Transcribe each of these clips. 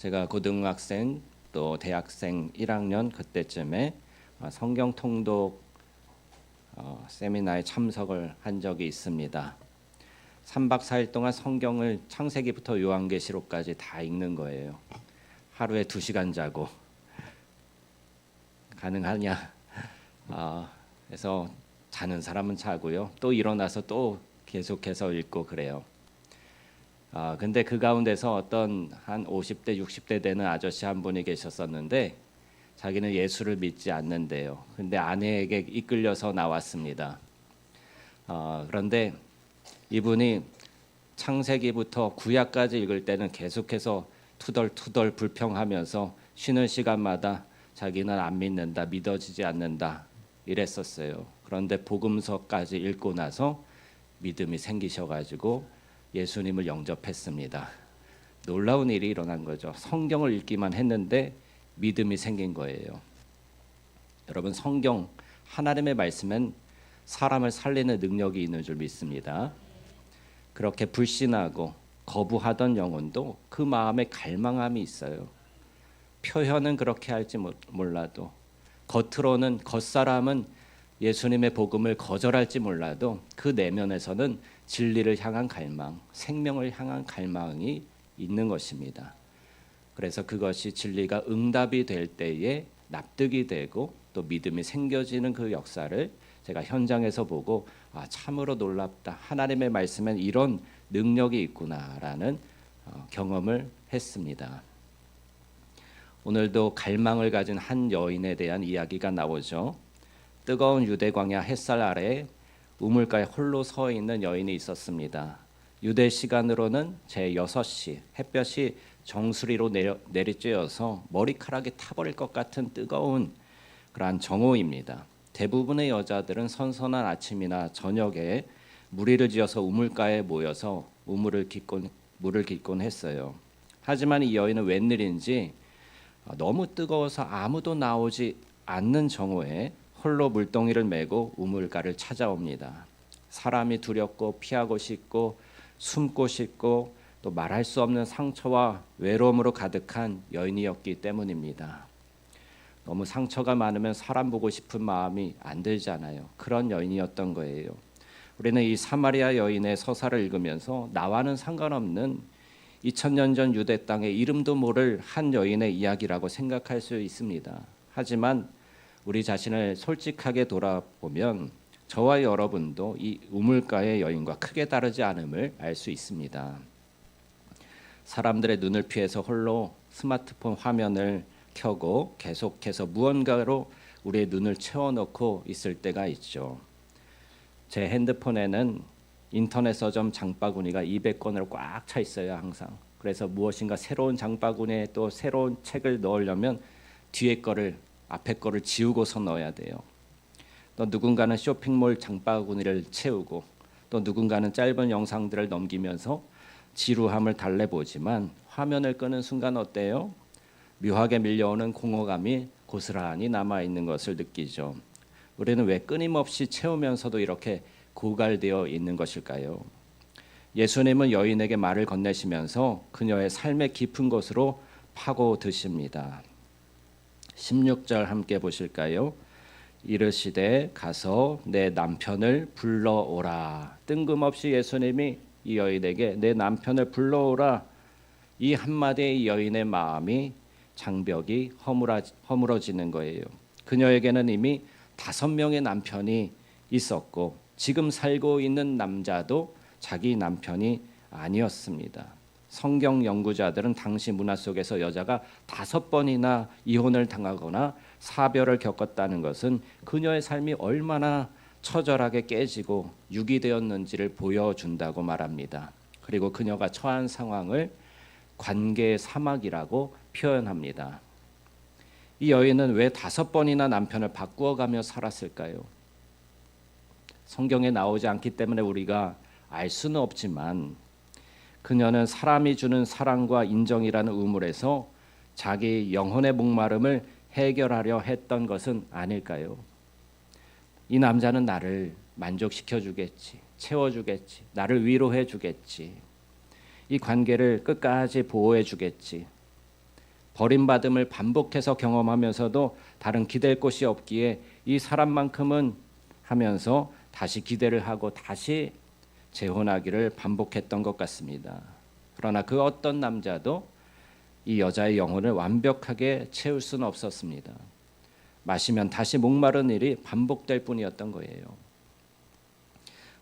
제가 고등학생 또 대학생 1학년 그때쯤에 성경 통독 세미나에 참석을 한 적이 있습니다. 3박 4일 동안 성경을 창세기부터 요한계시록까지 다 읽는 거예요. 하루에 2시간 자고 가능하냐? 그래서 자는 사람은 자고요. 또 일어나서 또 계속해서 읽고 그래요. 근데 그 가운데서 어떤 한 50대 60대 되는 아저씨 한 분이 계셨었는데 자기는 예수를 믿지 않는데요. 근데 아내에게 이끌려서 나왔습니다. 그런데 이분이 창세기부터 구약까지 읽을 때는 계속해서 투덜투덜 불평하면서 쉬는 시간마다 자기는 안 믿는다, 믿어지지 않는다 이랬었어요. 그런데 복음서까지 읽고 나서 믿음이 생기셔가지고 예수님을 영접했습니다. 놀라운 일이 일어난 거죠. 성경을 읽기만 했는데 믿음이 생긴 거예요. 여러분, 성경 하나님의 말씀은 사람을 살리는 능력이 있는 줄 믿습니다. 그렇게 불신하고 거부하던 영혼도 그 마음에 갈망함이 있어요. 표현은 그렇게 할지 몰라도 겉으로는 겉사람은 예수님의 복음을 거절할지 몰라도 그 내면에서는 진리를 향한 갈망, 생명을 향한 갈망이 있는 것입니다. 그래서 그것이 진리가 응답이 될 때에 납득이 되고 또 믿음이 생겨지는 그 역사를 제가 현장에서 보고 참으로 놀랍다. 하나님의 말씀엔 이런 능력이 있구나라는 경험을 했습니다. 오늘도 갈망을 가진 한 여인에 대한 이야기가 나오죠. 뜨거운 유대 광야 햇살 아래에 우물가에 홀로 서 있는 여인이 있었습니다. 유대 시간으로는 제6시 햇볕이 정수리로 내리쬐어서 머리카락이 타버릴 것 같은 뜨거운 그러한 정오입니다. 대부분의 여자들은 선선한 아침이나 저녁에 무리를 지어서 우물가에 모여서 물을 깃곤 했어요. 하지만 이 여인은 웬일인지 너무 뜨거워서 아무도 나오지 않는 정오에 홀로 물동이를 메고 우물가를 찾아옵니다. 사람이 두렵고 피하고 싶고 숨고 싶고 또 말할 수 없는 상처와 외로움으로 가득한 여인이었기 때문입니다. 너무 상처가 많으면 사람 보고 싶은 마음이 안 들잖아요. 그런 여인이었던 거예요. 우리는 이 사마리아 여인의 서사를 읽으면서 나와는 상관없는 2000년 전 유대 땅의 이름도 모를 한 여인의 이야기라고 생각할 수 있습니다. 하지만 우리 자신을 솔직하게 돌아보면 저와 여러분도 이 우물가의 여인과 크게 다르지 않음을 알 수 있습니다. 사람들의 눈을 피해서 홀로 스마트폰 화면을 켜고 계속해서 무언가로 우리의 눈을 채워넣고 있을 때가 있죠. 제 핸드폰에는 인터넷 서점 장바구니가 200권으로 꽉 차 있어요, 항상. 그래서 무엇인가 새로운 장바구니에 또 새로운 책을 넣으려면 뒤에 거를 앞에 거를 지우고서 넣어야 돼요. 또 누군가는 쇼핑몰 장바구니를 채우고 또 누군가는 짧은 영상들을 넘기면서 지루함을 달래보지만 화면을 끄는 순간 어때요? 묘하게 밀려오는 공허감이 고스란히 남아있는 것을 느끼죠. 우리는 왜 끊임없이 채우면서도 이렇게 고갈되어 있는 것일까요? 예수님은 여인에게 말을 건네시면서 그녀의 삶의 깊은 곳으로 파고드십니다. 16절 함께 보실까요? 이르시되 가서 내 남편을 불러오라. 뜬금없이 예수님이 이 여인에게 내 남편을 불러오라. 이 한마디의 여인의 마음이 장벽이 허물어지는 거예요. 그녀에게는 이미 5명의 남편이 있었고 지금 살고 있는 남자도 자기 남편이 아니었습니다. 성경 연구자들은 당시 문화 속에서 여자가 5번이나 이혼을 당하거나 사별을 겪었다는 것은 그녀의 삶이 얼마나 처절하게 깨지고 유기되었는지를 보여준다고 말합니다. 그리고 그녀가 처한 상황을 관계의 사막이라고 표현합니다. 이 여인은 왜 5번이나 남편을 바꾸어가며 살았을까요? 성경에 나오지 않기 때문에 우리가 알 수는 없지만 그녀는 사람이 주는 사랑과 인정이라는 우물에서 자기 영혼의 목마름을 해결하려 했던 것은 아닐까요? 이 남자는 나를 만족시켜 주겠지, 채워주겠지, 나를 위로해 주겠지, 이 관계를 끝까지 보호해 주겠지. 버림받음을 반복해서 경험하면서도 다른 기댈 곳이 없기에 이 사람만큼은 하면서 다시 기대를 하고 다시 재혼하기를 반복했던 것 같습니다. 그러나 그 어떤 남자도 이 여자의 영혼을 완벽하게 채울 수는 없었습니다. 마시면 다시 목마른 일이 반복될 뿐이었던 거예요.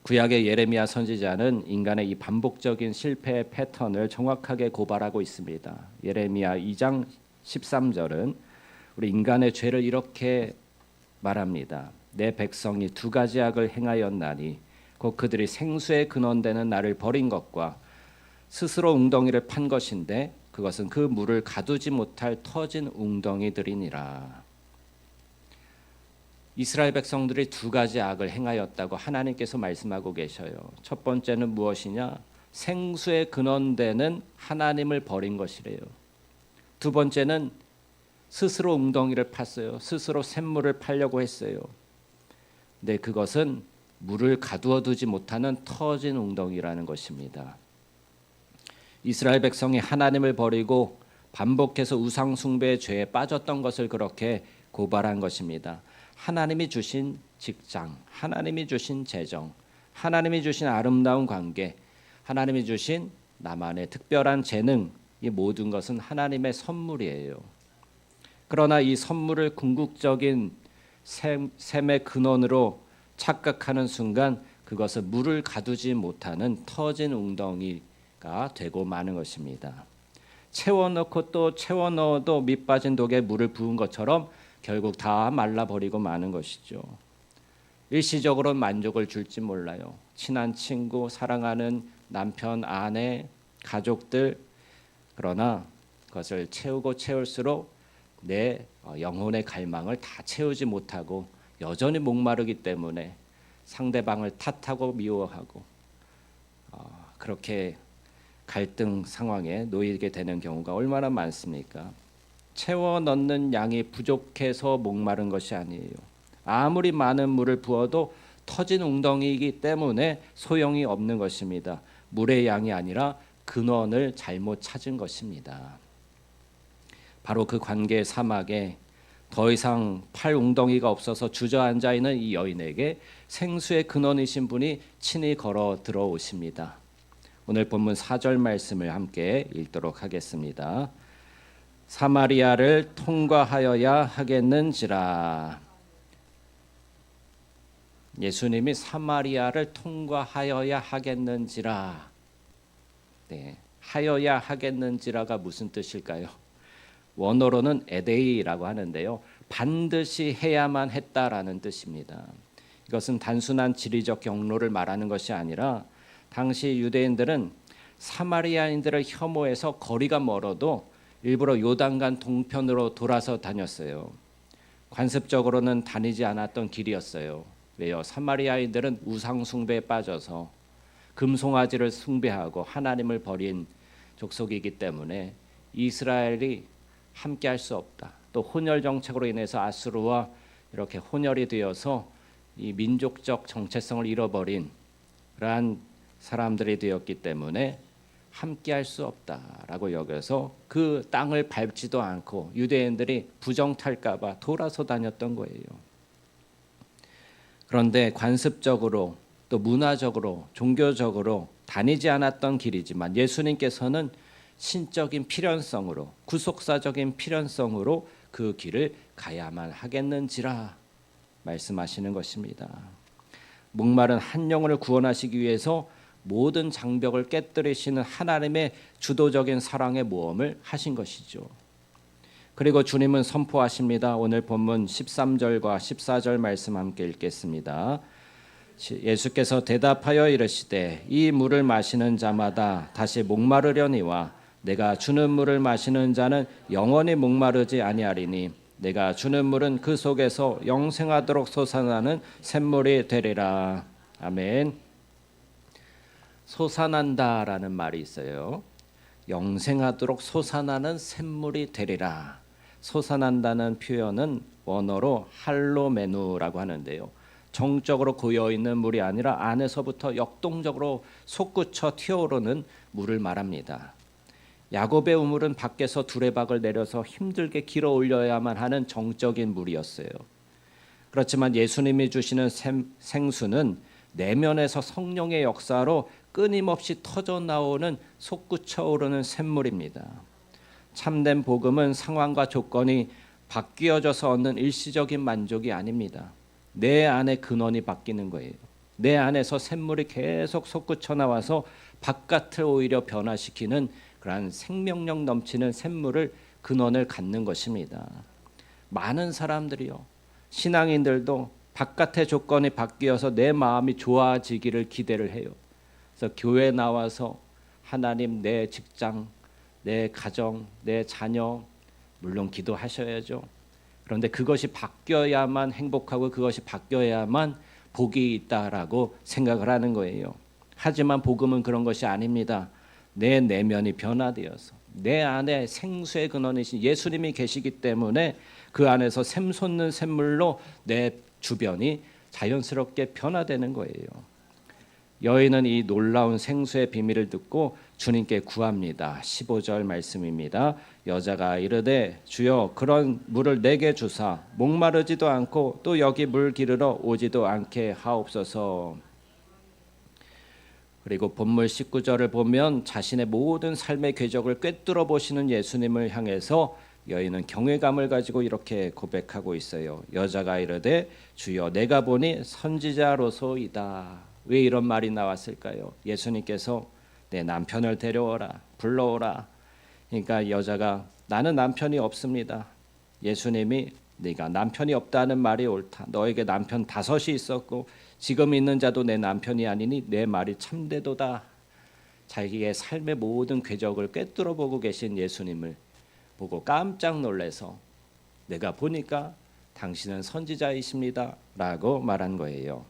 구약의 예레미야 선지자는 인간의 이 반복적인 실패의 패턴을 정확하게 고발하고 있습니다. 예레미야 2장 13절은 우리 인간의 죄를 이렇게 말합니다. 내 백성이 두 가지 악을 행하였나니 곧 그들이 생수의 근원되는 나를 버린 것과 스스로 웅덩이를 판 것인데 그것은 그 물을 가두지 못할 터진 웅덩이들이니라. 이스라엘 백성들이 두 가지 악을 행하였다고 하나님께서 말씀하고 계셔요. 첫 번째는 무엇이냐? 생수의 근원되는 하나님을 버린 것이래요. 두 번째는 스스로 웅덩이를 팠어요. 스스로 샘물을 팔려고 했어요. 근데 그것은 물을 가두어 두지 못하는 터진 웅덩이라는 것입니다. 이스라엘 백성이 하나님을 버리고 반복해서 우상 숭배의 죄에 빠졌던 것을 그렇게 고발한 것입니다. 하나님이 주신 직장, 하나님이 주신 재정, 하나님이 주신 아름다운 관계, 하나님이 주신 나만의 특별한 재능, 이 모든 것은 하나님의 선물이에요. 그러나 이 선물을 궁극적인 샘의 근원으로 착각하는 순간 그것은 물을 가두지 못하는 터진 웅덩이가 되고 마는 것입니다. 채워넣고 또 채워넣어도 밑 빠진 독에 물을 부은 것처럼 결국 다 말라버리고 마는 것이죠. 일시적으로 만족을 줄지 몰라요. 친한 친구, 사랑하는 남편, 아내, 가족들, 그러나 그것을 채우고 채울수록 내 영혼의 갈망을 다 채우지 못하고 여전히 목마르기 때문에 상대방을 탓하고 미워하고 그렇게 갈등 상황에 놓이게 되는 경우가 얼마나 많습니까? 채워 넣는 양이 부족해서 목마른 것이 아니에요. 아무리 많은 물을 부어도 터진 웅덩이이기 때문에 소용이 없는 것입니다. 물의 양이 아니라 근원을 잘못 찾은 것입니다. 바로 그 관계 사막에 더 이상 팔 웅덩이가 없어서 주저앉아 있는 이 여인에게 생수의 근원이신 분이 친히 걸어 들어오십니다. 오늘 본문 4절 말씀을 함께 읽도록 하겠습니다. 사마리아를 통과하여야 하겠는지라. 예수님이 사마리아를 통과하여야 하겠는지라. 네, 하여야 하겠는지라가 무슨 뜻일까요? 원어로는 에데이라고 하는데요. 반드시 해야만 했다라는 뜻입니다. 이것은 단순한 지리적 경로를 말하는 것이 아니라 당시 유대인들은 사마리아인들을 혐오해서 거리가 멀어도 일부러 요단강 동편으로 돌아서 다녔어요. 관습적으로는 다니지 않았던 길이었어요. 왜요? 사마리아인들은 우상 숭배에 빠져서 금송아지를 숭배하고 하나님을 버린 족속이기 때문에 이스라엘이 함께할 수 없다. 또 혼혈 정책으로 인해서 아수르와 이렇게 혼혈이 되어서 이 민족적 정체성을 잃어버린 그러한 사람들이 되었기 때문에 함께할 수 없다라고 여겨서 그 땅을 밟지도 않고 유대인들이 부정탈까봐 돌아서 다녔던 거예요. 그런데 관습적으로 또 문화적으로 종교적으로 다니지 않았던 길이지만 예수님께서는 신적인 필연성으로 구속사적인 필연성으로 그 길을 가야만 하겠는지라 말씀하시는 것입니다. 목마른 한 영혼을 구원하시기 위해서 모든 장벽을 깨뜨리시는 하나님의 주도적인 사랑의 모험을 하신 것이죠. 그리고 주님은 선포하십니다. 오늘 본문 13절과 14절 말씀 함께 읽겠습니다. 예수께서 대답하여 이르시되 이 물을 마시는 자마다 다시 목마르려니와 내가 주는 물을 마시는 자는 영원히 목마르지 아니하리니 내가 주는 물은 그 속에서 영생하도록 솟아나는 샘물이 되리라. 아멘. 솟아난다라는 말이 있어요. 영생하도록 솟아나는 샘물이 되리라. 솟아난다는 표현은 원어로 할로메누라고 하는데요. 정적으로 고여있는 물이 아니라 안에서부터 역동적으로 솟구쳐 튀어오르는 물을 말합니다. 야곱의 우물은 밖에서 두레박을 내려서 힘들게 길어 올려야만 하는 정적인 물이었어요. 그렇지만 예수님이 주시는 생수는 내면에서 성령의 역사로 끊임없이 터져 나오는 솟구쳐 오르는 샘물입니다. 참된 복음은 상황과 조건이 바뀌어져서 얻는 일시적인 만족이 아닙니다. 내 안에 근원이 바뀌는 거예요. 내 안에서 샘물이 계속 솟구쳐 나와서 바깥을 오히려 변화시키는 그러한 생명력 넘치는 샘물을 근원을 갖는 것입니다. 많은 사람들이요, 신앙인들도 바깥의 조건이 바뀌어서 내 마음이 좋아지기를 기대를 해요. 그래서 교회 나와서 하나님, 내 직장, 내 가정, 내 자녀, 물론 기도하셔야죠. 그런데 그것이 바뀌어야만 행복하고 그것이 바뀌어야만 복이 있다라고 생각을 하는 거예요. 하지만 복음은 그런 것이 아닙니다. 내 내면이 변화되어서 내 안에 생수의 근원이신 예수님이 계시기 때문에 그 안에서 샘솟는 샘물로 내 주변이 자연스럽게 변화되는 거예요. 여인은 이 놀라운 생수의 비밀을 듣고 주님께 구합니다. 15절 말씀입니다. 여자가 이르되 주여 그런 물을 내게 주사 목마르지도 않고 또 여기 물 기르러 오지도 않게 하옵소서. 그리고 본문 19절을 보면 자신의 모든 삶의 궤적을 꿰뚫어 보시는 예수님을 향해서 여인은 경외감을 가지고 이렇게 고백하고 있어요. 여자가 이르되 주여 내가 보니 선지자로소이다. 왜 이런 말이 나왔을까요? 예수님께서 내 남편을 데려오라, 불러오라. 그러니까 여자가 나는 남편이 없습니다. 예수님이 네가 남편이 없다는 말이 옳다. 너에게 남편 5이 있었고 지금 있는 자도 내 남편이 아니니 내 말이 참되도다. 자기의 삶의 모든 궤적을 꿰뚫어 보고 계신 예수님을 보고 깜짝 놀라서 내가 보니까 당신은 선지자이십니다 라고 말한 거예요.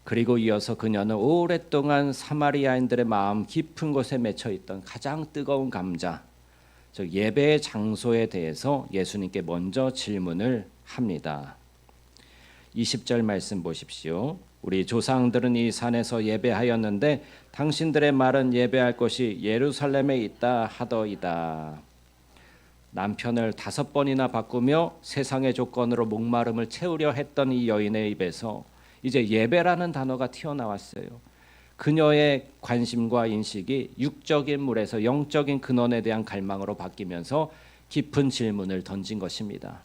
그리고 이어서 그녀는 오랫동안 사마리아인들의 마음 깊은 곳에 맺혀 있던 가장 뜨거운 감자, 즉 예배의 장소에 대해서 예수님께 먼저 질문을 합니다. 20절 말씀 보십시오. 우리 조상들은 이 산에서 예배하였는데 당신들의 말은 예배할 곳이 예루살렘에 있다 하더이다. 남편을 5번이나 바꾸며 세상의 조건으로 목마름을 채우려 했던 이 여인의 입에서 이제 예배라는 단어가 튀어나왔어요. 그녀의 관심과 인식이 육적인 물에서 영적인 근원에 대한 갈망으로 바뀌면서 깊은 질문을 던진 것입니다.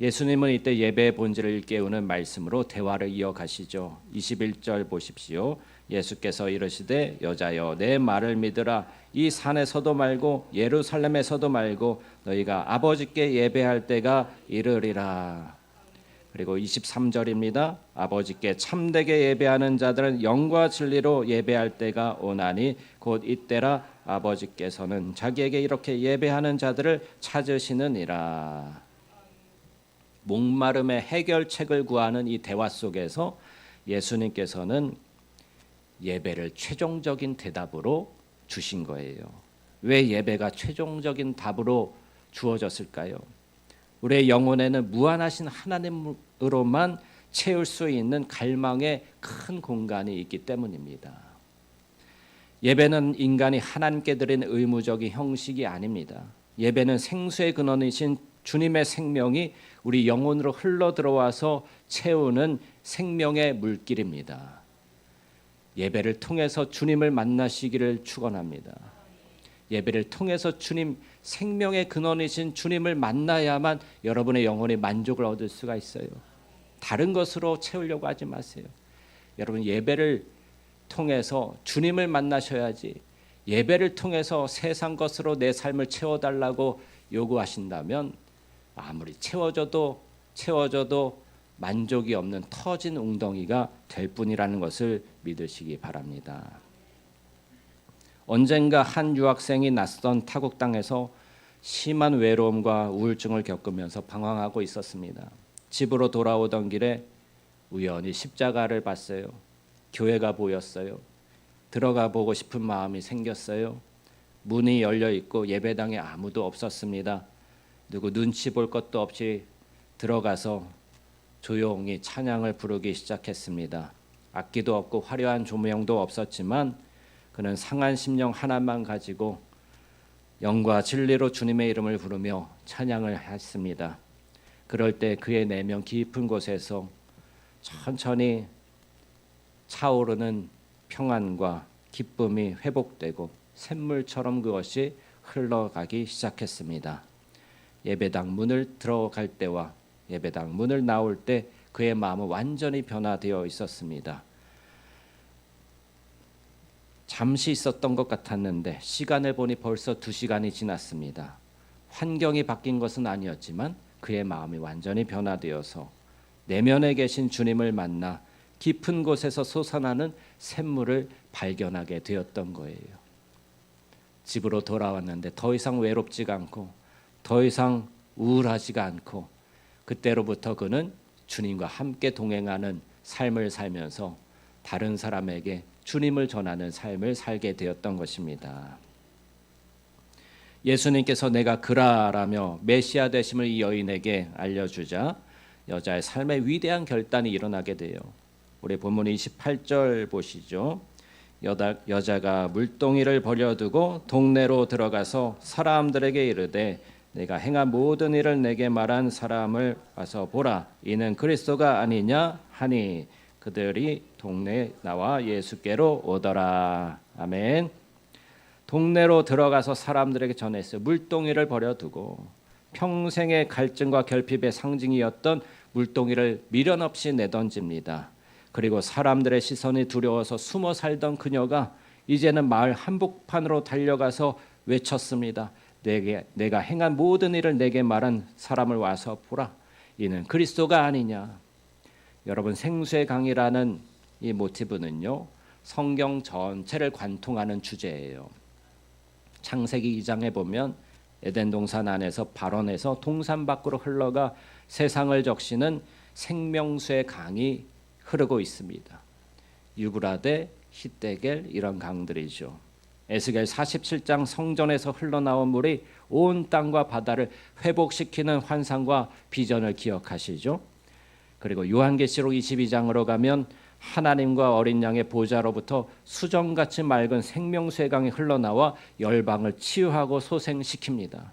예수님은 이때 예배의 본질을 일깨우는 말씀으로 대화를 이어가시죠. 21절 보십시오. 예수께서 이르시되 여자여 내 말을 믿으라. 이 산에서도 말고 예루살렘에서도 말고 너희가 아버지께 예배할 때가 이르리라. 그리고 23절입니다. 아버지께 참되게 예배하는 자들은 영과 진리로 예배할 때가 오나니 곧 이때라. 아버지께서는 자기에게 이렇게 예배하는 자들을 찾으시느니라. 목마름의 해결책을 구하는 이 대화 속에서 예수님께서는 예배를 최종적인 대답으로 주신 거예요. 왜 예배가 최종적인 답으로 주어졌을까요? 우리의 영혼에는 무한하신 하나님으로만 채울 수 있는 갈망의 큰 공간이 있기 때문입니다. 예배는 인간이 하나님께 드린 의무적인 형식이 아닙니다. 예배는 생수의 근원이신 주님의 생명이 우리 영혼으로 흘러 들어와서 채우는 생명의 물길입니다. 예배를 통해서 주님을 만나시기를 축원합니다. 예배를 통해서 주님 생명의 근원이신 주님을 만나야만 여러분의 영혼이 만족을 얻을 수가 있어요. 다른 것으로 채우려고 하지 마세요. 여러분 예배를 통해서 주님을 만나셔야지 예배를 통해서 세상 것으로 내 삶을 채워달라고 요구하신다면 아무리 채워져도 만족이 없는 터진 웅덩이가 될 뿐이라는 것을 믿으시기 바랍니다. 언젠가 한 유학생이 낯선 타국 땅에서 심한 외로움과 우울증을 겪으면서 방황하고 있었습니다. 집으로 돌아오던 길에 우연히 십자가를 봤어요. 교회가 보였어요. 들어가 보고 싶은 마음이 생겼어요. 문이 열려 있고 예배당에 아무도 없었습니다. 누구 눈치 볼 것도 없이 들어가서 조용히 찬양을 부르기 시작했습니다. 악기도 없고 화려한 조명도 없었지만 그는 상한 심령 하나만 가지고 영과 진리로 주님의 이름을 부르며 찬양을 했습니다. 그럴 때 그의 내면 깊은 곳에서 천천히 차오르는 평안과 기쁨이 회복되고 샘물처럼 그것이 흘러가기 시작했습니다. 예배당 문을 들어갈 때와 예배당 문을 나올 때 그의 마음은 완전히 변화되어 있었습니다. 잠시 있었던 것 같았는데 시간을 보니 벌써 2시간이 지났습니다. 환경이 바뀐 것은 아니었지만 그의 마음이 완전히 변화되어서 내면에 계신 주님을 만나 깊은 곳에서 솟아나는 샘물을 발견하게 되었던 거예요. 집으로 돌아왔는데 더 이상 외롭지가 않고 더 이상 우울하지가 않고 그때로부터 그는 주님과 함께 동행하는 삶을 살면서 다른 사람에게 주님을 전하는 삶을 살게 되었던 것입니다. 예수님께서 내가 그라라며 메시아 되심을 이 여인에게 알려주자 여자의 삶에 위대한 결단이 일어나게 돼요. 우리 본문 28절 보시죠. 여자가 물동이를 버려두고 동네로 들어가서 사람들에게 이르되 내가 행한 모든 일을 내게 말한 사람을 와서 보라. 이는 그리스도가 아니냐 하니 그들이 동네에 나와 예수께로 오더라. 아멘. 동네로 들어가서 사람들에게 전했어요. 물동이를 버려두고 평생의 갈증과 결핍의 상징이었던 물동이를 미련 없이 내던집니다. 그리고 사람들의 시선이 두려워서 숨어 살던 그녀가 이제는 마을 한복판으로 달려가서 외쳤습니다. 내가 행한 모든 일을 내게 말한 사람을 와서 보라. 이는 그리스도가 아니냐. 여러분, 생수의 강이라는 이 모티브는요, 성경 전체를 관통하는 주제예요. 창세기 2장에 보면 에덴 동산 안에서 발원해서 동산 밖으로 흘러가 세상을 적시는 생명수의 강이 흐르고 있습니다. 유브라데, 히데겔 이런 강들이죠. 에스겔 47장 성전에서 흘러나온 물이 온 땅과 바다를 회복시키는 환상과 비전을 기억하시죠? 그리고 요한계시록 22장으로 가면 하나님과 어린 양의 보좌로부터 수정같이 맑은 생명수의 강이 흘러나와 열방을 치유하고 소생시킵니다.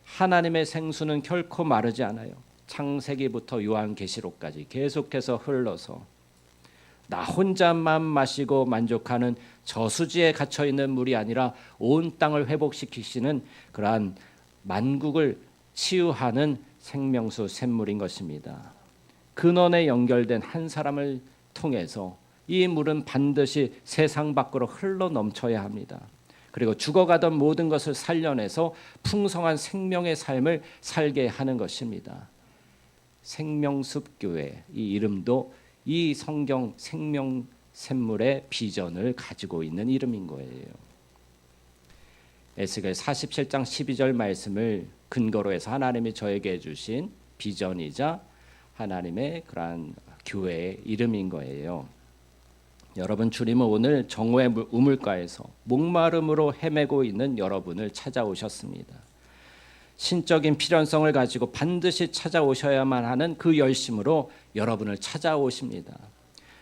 하나님의 생수는 결코 마르지 않아요. 창세기부터 요한계시록까지 계속해서 흘러서 나 혼자만 마시고 만족하는 저수지에 갇혀있는 물이 아니라 온 땅을 회복시키시는 그러한 만국을 치유하는 생명수 샘물인 것입니다. 근원에 연결된 한 사람을 통해서 이 물은 반드시 세상 밖으로 흘러 넘쳐야 합니다. 그리고 죽어가던 모든 것을 살려내서 풍성한 생명의 삶을 살게 하는 것입니다. 생명숲교회, 이 이름도 이 성경 생명 샘물의 비전을 가지고 있는 이름인 거예요. 에스겔 47장 12절 말씀을 근거로 해서 하나님이 저에게 주신 비전이자 하나님의 그러한 교회의 이름인 거예요. 여러분, 주님은 오늘 정오의 우물가에서 목마름으로 헤매고 있는 여러분을 찾아오셨습니다. 신적인 필연성을 가지고 반드시 찾아오셔야만 하는 그 열심으로 여러분을 찾아오십니다.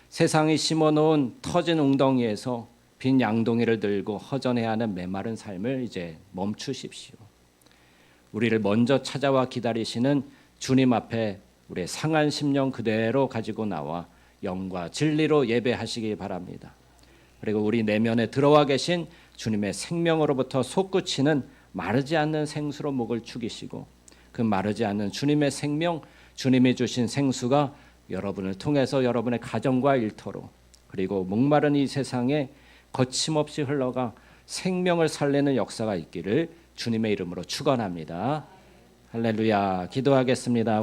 세상이 심어놓은 터진 웅덩이에서 빈 양동이를 들고 허전해야 하는 메마른 삶을 이제 멈추십시오. 우리를 먼저 찾아와 기다리시는 주님 앞에 우리의 상한 심령 그대로 가지고 나와 영과 진리로 예배하시기 바랍니다. 그리고 우리 내면에 들어와 계신 주님의 생명으로부터 솟구치는 마르지 않는 생수로 목을 축이시고 그 마르지 않는 주님의 생명, 주님이 주신 생수가 여러분을 통해서 여러분의 가정과 일터로 그리고 목마른 이 세상에 거침없이 흘러가 생명을 살리는 역사가 있기를 주님의 이름으로 축원합니다. 할렐루야. 기도하겠습니다.